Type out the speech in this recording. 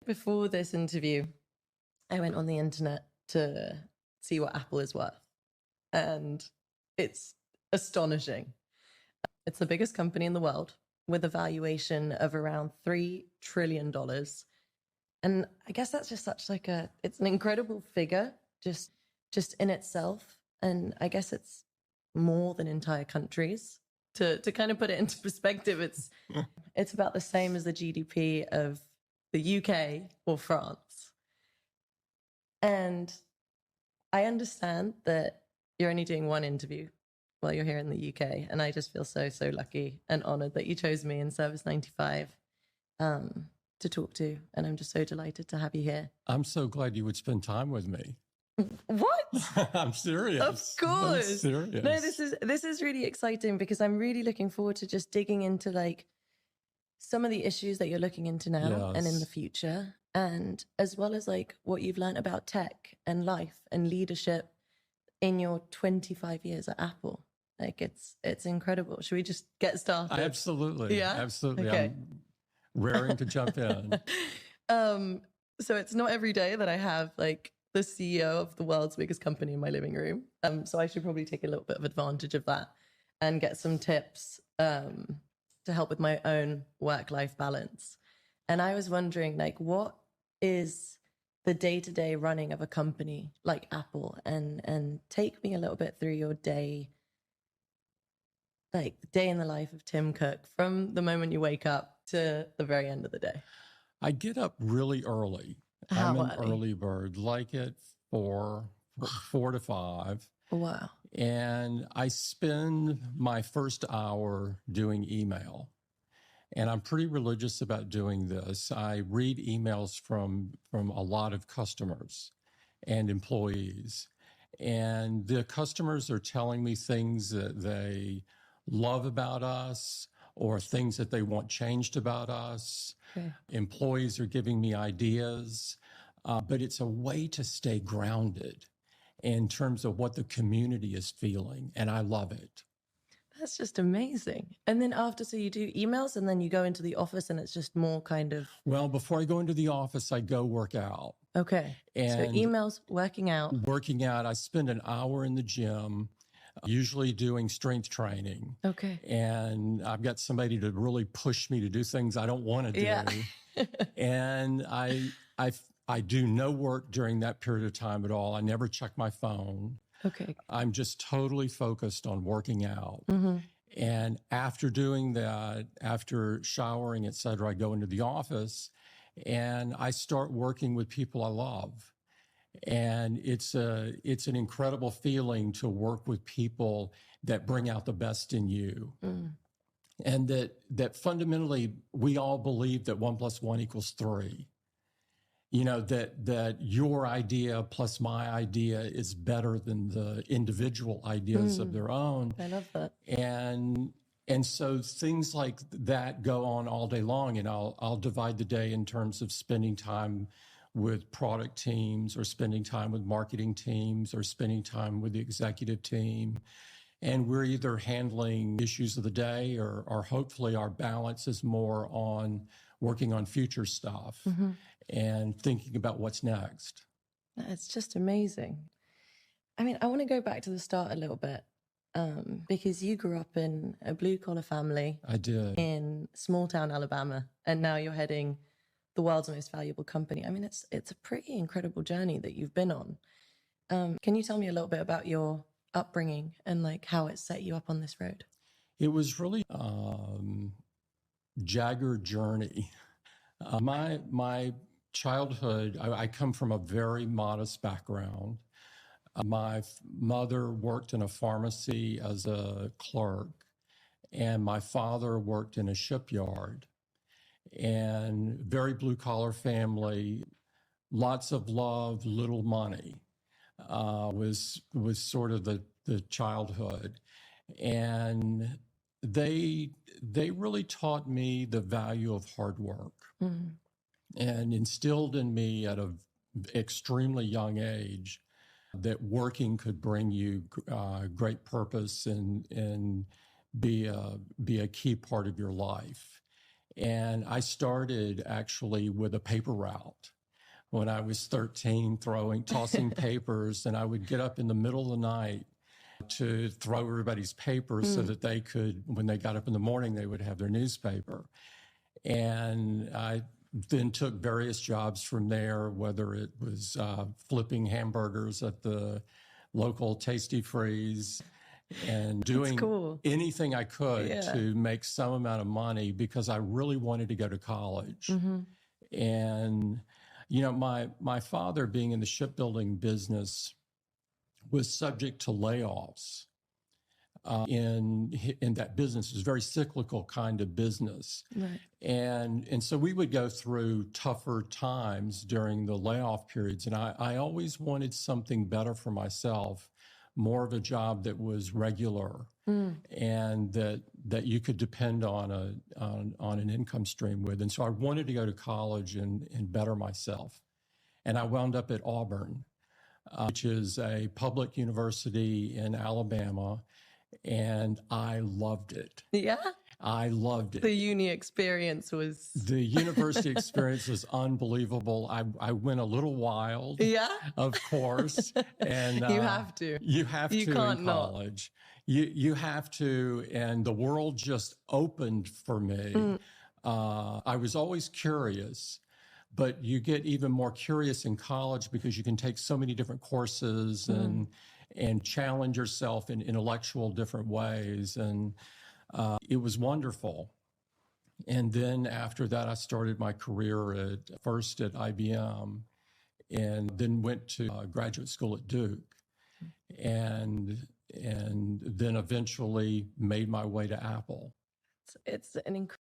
Before this interview, I went on the internet to see what Apple is worth, and it's astonishing. It's the biggest company in the world with a valuation of around $3 trillion. And I guess that's just it's an incredible figure just in itself. And I guess it's more than entire countries. To kind of put it into perspective, it's about the same as the GDP of the UK or France. And I understand that you're only doing one interview while you're here in the UK. And I just feel so lucky and honored that you chose me in Service 95 to talk to. And I'm just so delighted to have you here. I'm so glad you would spend time with me. What? I'm serious. Of course. I'm serious. No, this is really exciting because I'm really looking forward to just digging into like some of the issues that you're looking into now and in the future, and as well as like what you've learned about tech and life and leadership in your 25 years at Apple. Like it's incredible. Should we just get started? Absolutely. Yeah. Absolutely. Okay. I'm raring to jump in. So it's not every day that I have like the CEO of the world's biggest company in my living room. So I should probably take a little bit of advantage of that and get some tips to help with my own work-life balance. And I was wondering, like, what is the day-to-day running of a company like Apple? And take me a little bit through your day, like the day in the life of Tim Cook, from the moment you wake up to the very end of the day. I get up really early. How I'm an early? early bird, like at 4 to 5. Wow. And I spend my first hour doing email. And I'm pretty religious about doing this. I read emails from a lot of customers and employees. And the customers are telling me things that they love about us or things that they want changed about us. Okay. Employees are giving me ideas, but it's a way to stay grounded in terms of what the community is feeling. And I love it. That's just amazing. And then after, so you do emails and then you go into the office and it's just more kind of... Well, before I go into the office, I go work out. Okay. And so emails, working out. Working out, I spend an hour in the gym, usually doing strength training. Okay. And I've got somebody to really push me to do things I don't want to do. Yeah. And I do no work during that period of time at all. I never check my phone. Okay. I'm just totally focused on working out. Mm-hmm. And after doing that, after showering, et cetera, I go into the office and I start working with people I love. And it's an incredible feeling to work with people that bring out the best in you. Mm. And that fundamentally we all believe that 1 + 1 = 3. You know, that your idea plus my idea is better than the individual ideas of their own. I love that. And so things like that go on all day long. And I'll divide the day in terms of spending time with product teams or spending time with marketing teams or spending time with the executive team. And we're either handling issues of the day or hopefully our balance is more on working on future stuff and thinking about what's next. It's just amazing. I mean, I want to go back to the start a little bit because you grew up in a blue-collar family. I did. In small-town Alabama, and now you're heading the world's most valuable company. I mean, it's a pretty incredible journey that you've been on. Can you tell me a little bit about your upbringing and like how it set you up on this road? It was really jagged journey. My childhood, I come from a very modest background. My mother worked in a pharmacy as a clerk, and my father worked in a shipyard. And very blue-collar family, lots of love, little money was sort of the childhood. And they really taught me the value of hard work and instilled in me at an extremely young age that working could bring you great purpose and be a key part of your life. And I started actually with a paper route when I was 13, tossing papers, and I would get up in the middle of the night to throw everybody's papers so that they could, when they got up in the morning, they would have their newspaper. And I then took various jobs from there, whether it was flipping hamburgers at the local Tasty Freeze and doing cool. anything I could to make some amount of money because I really wanted to go to college. And, you know, my father, being in the shipbuilding business, was subject to layoffs in that business. It was a very cyclical kind of business. Right. And so we would go through tougher times during the layoff periods. And I always wanted something better for myself, more of a job that was regular and that you could depend on an income stream with. And so I wanted to go to college and better myself. And I wound up at Auburn, which is a public university in Alabama, and I loved it. Yeah? I loved it. The uni experience was... The university experience was unbelievable. I went a little wild, of course. And you have to. You have to can't in college. You have to, and the world just opened for me. I was always curious, but you get even more curious in college because you can take so many different courses and challenge yourself in intellectual different ways. And it was wonderful. And then after that, I started my career first at IBM and then went to graduate school at Duke and then eventually made my way to Apple. It's an